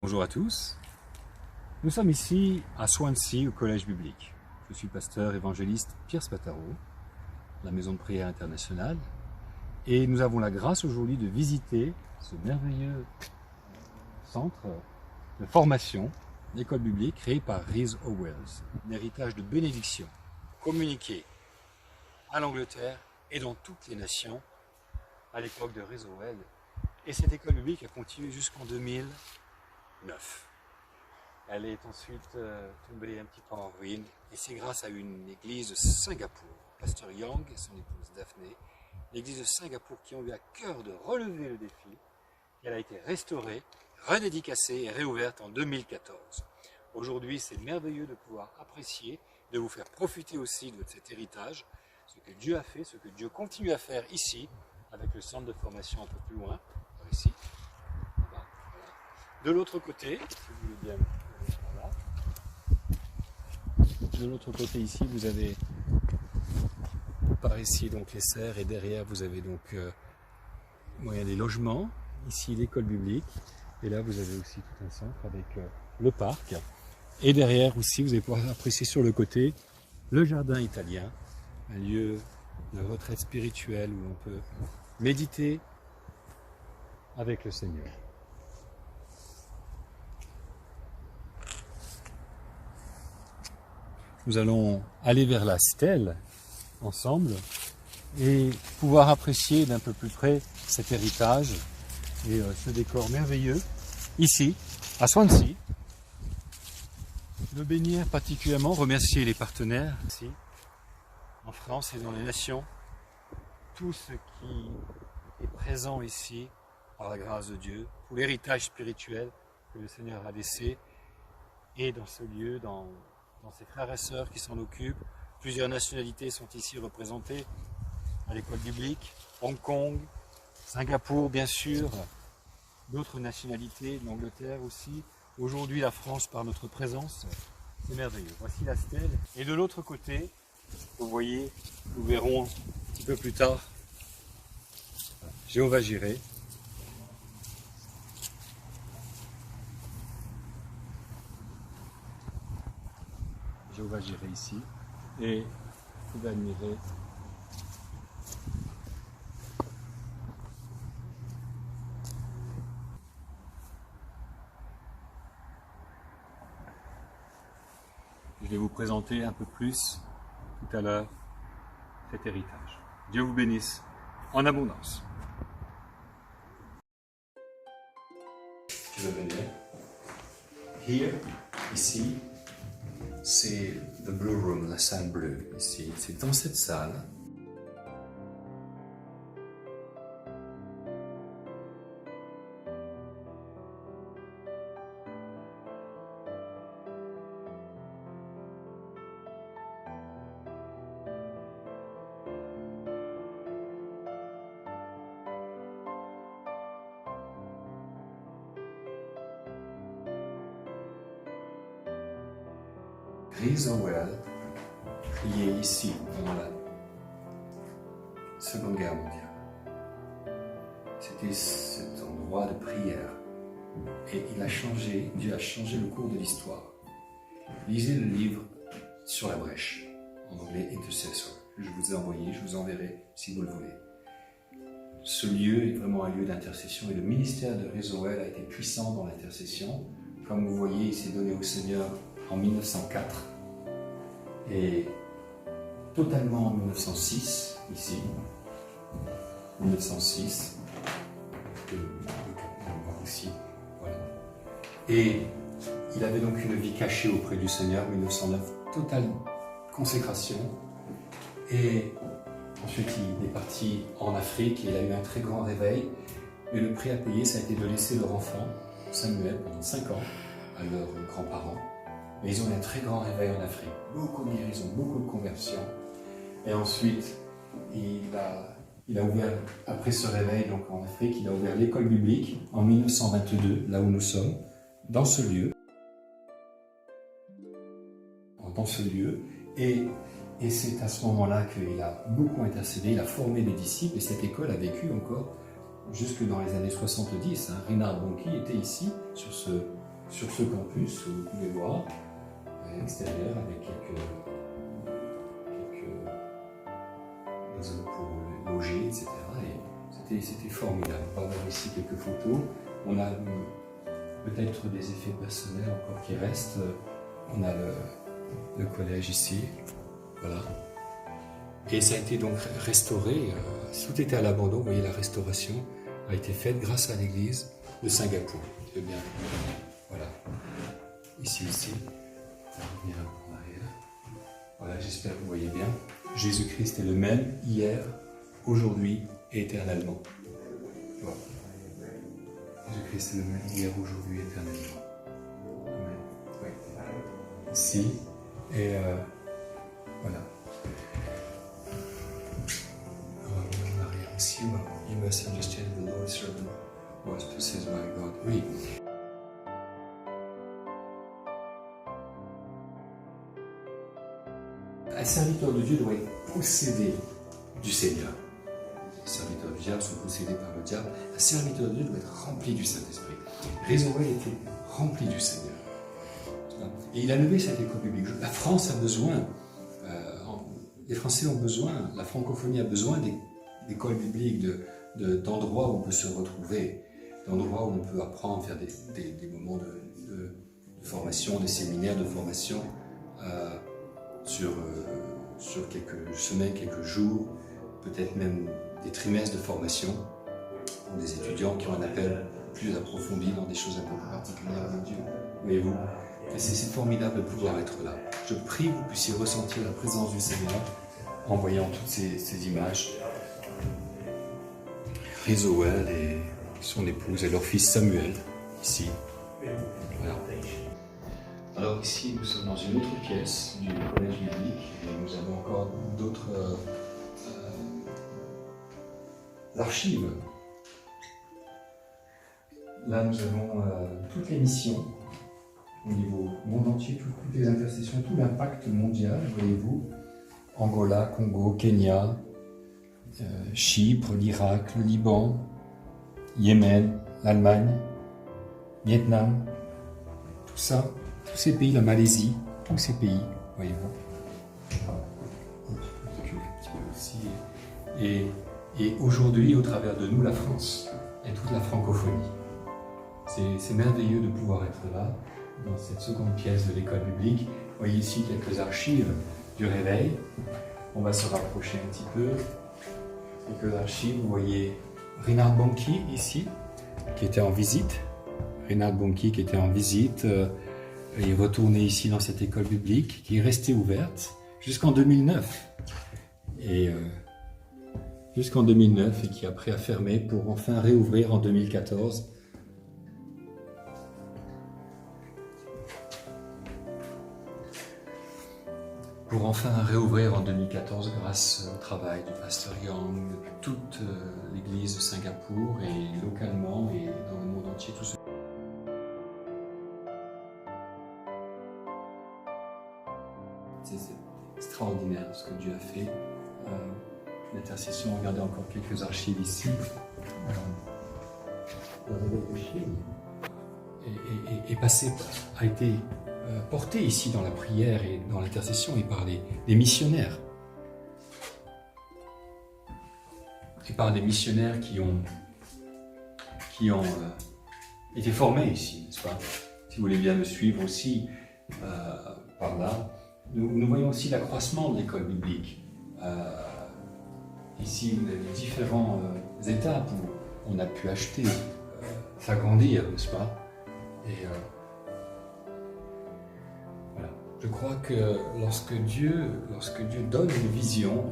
Bonjour à tous, nous sommes ici à Swansea au Collège biblique. Je suis pasteur évangéliste Pierre Spataro, de la Maison de prière internationale, et nous avons la grâce aujourd'hui de visiter ce merveilleux centre de formation, l'école biblique créée par Rhys Howells, un héritage de bénédiction communiqué à l'Angleterre et dans toutes les nations à l'époque de Rhys Howells. Et cette école biblique a continué jusqu'en 2009. Elle est ensuite tombée un petit peu en ruine, et c'est grâce à une église de Singapour, pasteur Young et son épouse Daphné, l'église de Singapour qui ont eu à cœur de relever le défi, qu'elle a été restaurée, redédicacée et réouverte en 2014. Aujourd'hui, c'est merveilleux de pouvoir apprécier, de vous faire profiter aussi de cet héritage, ce que Dieu a fait, ce que Dieu continue à faire ici, avec le centre de formation un peu plus loin, par ici. Voilà. De l'autre côté, si vous voulez bien, voilà. De l'autre côté ici, vous avez par ici donc les serres, et derrière vous avez donc moyen des logements. Ici l'école biblique, et là vous avez aussi tout un centre avec le parc. Et derrière aussi, vous allez pouvoir apprécier sur le côté le jardin italien, un lieu de retraite spirituelle où on peut méditer avec le Seigneur. Nous allons aller vers la stèle ensemble et pouvoir apprécier d'un peu plus près cet héritage et ce décor merveilleux ici à Swansea. Le bénir particulièrement, remercier les partenaires ici en France et dans les nations, tout ce qui est présent ici par la grâce de Dieu, pour l'héritage spirituel que le Seigneur a laissé, et dans ce lieu, dans ses frères et sœurs qui s'en occupent. Plusieurs nationalités sont ici représentées à l'école biblique, Hong Kong, Singapour bien sûr, d'autres nationalités, l'Angleterre aussi. Aujourd'hui la France par notre présence, c'est merveilleux. Voici la stèle. Et de l'autre côté, vous voyez, nous verrons un petit peu plus tard, Jéhovah Jireh. Jéhovah Jireh ici, et vous pouvez admirer je vais vous présenter un peu plus tout à l'heure cet héritage. Dieu vous bénisse en abondance. Je vais venir. Here, ici, c'est the Blue Room, la salle bleue. Ici, c'est dans cette salle. Rhys Howells, priait ici pendant la Seconde Guerre mondiale. C'était cet endroit de prière. Et Dieu a changé le cours de l'histoire. Lisez le livre Sur la brèche, en anglais Intercessor. Je vous ai envoyé, je vous enverrai si vous le voulez. Ce lieu est vraiment un lieu d'intercession, et le ministère de Rhys Howells a été puissant dans l'intercession. Comme vous voyez, il s'est donné au Seigneur en 1904 et totalement en 1906, ici, 1906, aussi, voilà. Et il avait donc une vie cachée auprès du Seigneur, 1909, totale consécration, et ensuite il est parti en Afrique, et il a eu un très grand réveil, et le prix à payer, ça a été de laisser leur enfant, Samuel, pendant 5 ans, à leurs grands-parents. Mais ils ont eu un très grand réveil en Afrique, beaucoup de guérisons, beaucoup de conversions. Et ensuite, il a ouvert, après ce réveil donc en Afrique, il a ouvert l'école biblique en 1922, là où nous sommes, dans ce lieu. Et c'est à ce moment-là qu'il a beaucoup intercédé, il a formé des disciples, et cette école a vécu encore jusque dans les années 70. Reinhard Bonnke était ici, sur ce sur ce campus, vous pouvez voir, à l'extérieur, avec quelques maisons pour loger, etc. Et c'était formidable. On va voir ici quelques photos. On a peut-être des effets personnels encore qui restent. On a le collège ici, voilà. Et ça a été donc restauré. Tout était à l'abandon. Vous voyez, la restauration a été faite grâce à l'église de Singapour. Eh bien, voilà. Ici. On va revenir un peu en arrière. Voilà, j'espère que vous voyez bien. Jésus-Christ est le même hier, aujourd'hui et éternellement. Voilà. Jésus-Christ est le même hier, aujourd'hui et éternellement. Amen. Oui. Ici. Et voilà. En arrière ici. You must understand the Lord's servant was possessed by God. Oui. Un serviteur de Dieu doit être possédé du Seigneur. Les serviteurs du diable sont possédés par le diable. Un serviteur de Dieu doit être rempli du Saint-Esprit. Rézorel était rempli du Seigneur. Et il a levé cette école biblique. La France a besoin, les Français ont besoin, la francophonie a besoin d'écoles bibliques, d'endroits où on peut se retrouver, d'endroits où on peut apprendre, faire des moments de formation, des séminaires de formation sur quelques semaines, quelques jours, peut-être même des trimestres de formation pour des étudiants qui ont un appel plus approfondi dans des choses un peu plus particulières avec Dieu. Voyez-vous, c'est formidable de pouvoir être là. Je prie que vous puissiez ressentir la présence du Seigneur en voyant toutes ces images. Rézorel et son épouse et leur fils Samuel, ici. Voilà. Alors ici, nous sommes dans une autre pièce du collège biblique et nous avons encore d'autres archives. Là, nous avons toutes les missions au niveau monde entier, toutes les intercessions, tout l'impact mondial, voyez-vous. Angola, Congo, Kenya, Chypre, l'Irak, le Liban, Yémen, l'Allemagne, Vietnam, tout ça, tous ces pays, la Malaisie, tous ces pays, voyez-vous. On peut reculer un petit peu aussi. Et aujourd'hui, au travers de nous, la France et toute la francophonie. C'est merveilleux de pouvoir être là, dans cette seconde pièce de l'école biblique. Vous voyez ici quelques archives du réveil. On va se rapprocher un petit peu. Quelques archives, vous voyez Reinhard Bonnke ici, qui était en visite. Reinhard Bonnke qui était en visite, est retourné ici dans cette école biblique, qui est restée ouverte jusqu'en 2009. Jusqu'en 2009 et qui après a fermé pour enfin réouvrir en 2014. Pour enfin réouvrir en 2014 grâce au travail du pasteur Young, de toute l'église de Singapour et localement et dans le monde entier, tout ce. C'est extraordinaire ce que Dieu a fait. L'intercession, regardez encore quelques archives ici. A été porté ici dans la prière et dans l'intercession et par des missionnaires. Et par des missionnaires qui ont été formés ici, n'est-ce pas? Si vous voulez bien me suivre aussi par là, nous voyons aussi l'accroissement de l'école biblique. Ici, vous avez différents étapes où on a pu acheter, s'agrandir, n'est-ce pas? Et voilà. Je crois que lorsque Dieu donne une vision,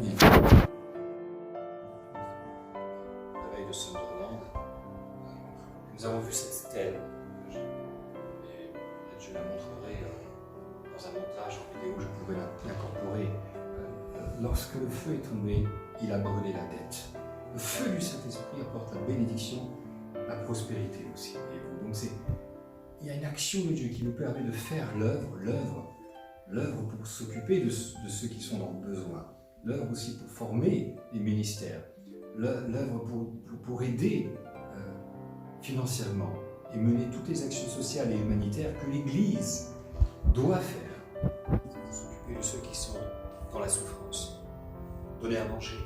la veille de Sunderland, nous avons vu cette stèle. Et peut-être je la montrerai dans un montage en vidéo, je pourrais l'incorporer. Lorsque le feu est tombé, il a brûlé la dette. Le feu du Saint-Esprit apporte la bénédiction, la prospérité aussi. Donc il y a une action de Dieu qui nous permet de faire l'œuvre pour s'occuper de ceux qui sont dans le besoin, l'œuvre aussi pour former les ministères, l'œuvre pour aider financièrement et mener toutes les actions sociales et humanitaires que l'Église doit faire. S'occuper de ceux qui sont dans la souffrance, donner à manger,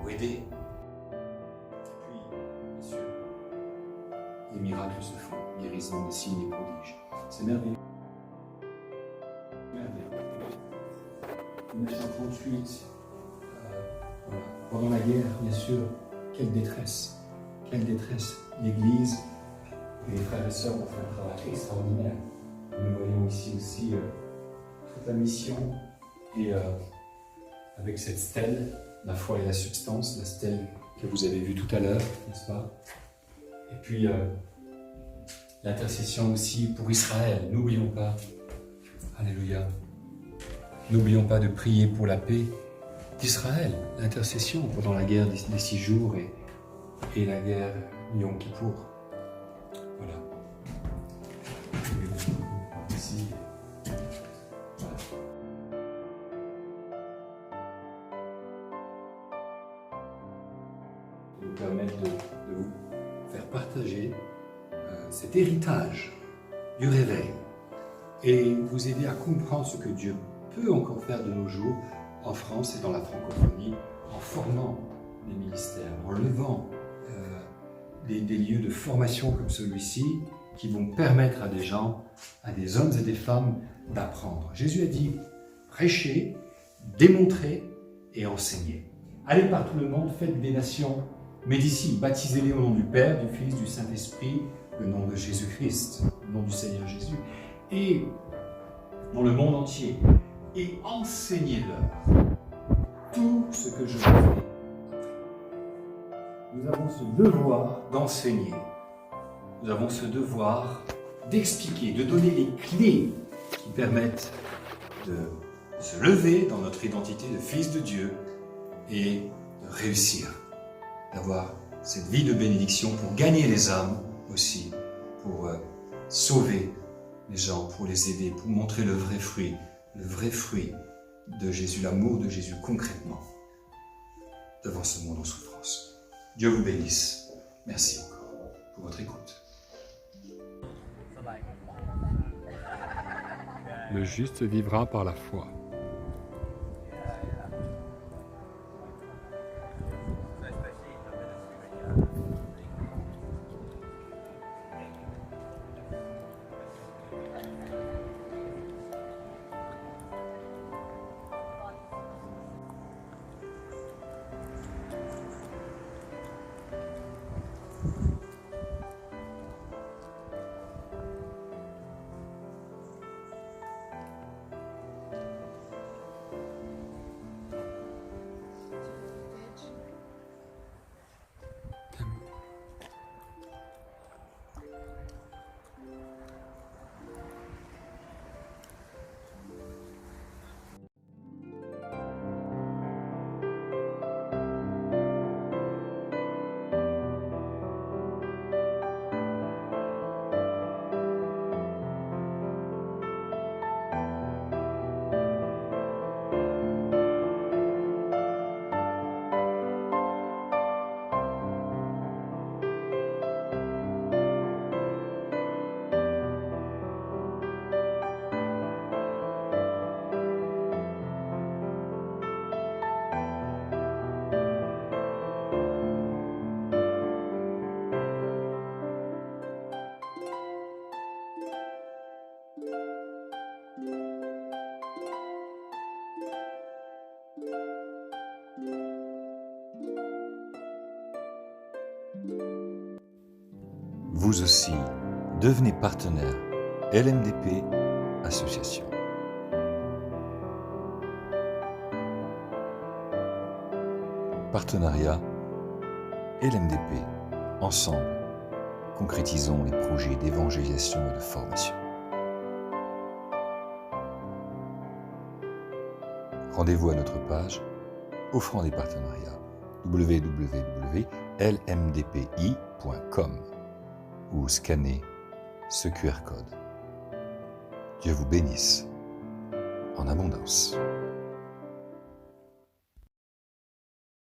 ou aider. Et puis, bien sûr, les miracles se font, guérisons, des signes et prodiges. C'est merveilleux. 1938, voilà. Pendant la guerre, bien sûr, quelle détresse l'Église et les frères et sœurs ont fait un travail extraordinaire. Nous voyons ici aussi toute la mission et avec cette stèle, la foi et la substance, la stèle que vous avez vue tout à l'heure, n'est-ce pas? Et puis l'intercession aussi pour Israël, n'oublions pas, alléluia, n'oublions pas de prier pour la paix d'Israël, l'intercession pendant la guerre des 6 jours et la guerre Yom Kippour. Voilà. Ici. Voilà. De vous permettre de vous faire partager cet héritage du réveil et vous aider à comprendre ce que Dieu peut encore faire de nos jours en France et dans la francophonie, en formant des ministères, en levant des lieux de formation comme celui-ci qui vont permettre à des gens, à des hommes et des femmes d'apprendre. Jésus a dit, prêchez, démontrez et enseignez. Allez par tout le monde, faites des nations, mes disciples, baptisez-les au nom du Père, du Fils, du Saint-Esprit, le nom de Jésus-Christ, le nom du Seigneur Jésus, et dans le monde entier, et enseignez-leur tout ce que je vous ai appris. Nous avons ce devoir d'enseigner. Nous avons ce devoir d'expliquer, de donner les clés qui permettent de se lever dans notre identité de fils de Dieu et de réussir, d'avoir cette vie de bénédiction pour gagner les âmes aussi, pour sauver les gens, pour les aider, pour montrer le vrai fruit de Jésus, l'amour de Jésus concrètement devant ce monde en souffrance. Dieu vous bénisse. Merci encore pour votre écoute. Le juste vivra par la foi. Vous aussi, devenez partenaire LMDP Association. Partenariat LMDP. Ensemble, concrétisons les projets d'évangélisation et de formation. Rendez-vous à notre page offrant des partenariats www.lmdpi.com ou scannez ce QR code. Dieu vous bénisse en abondance.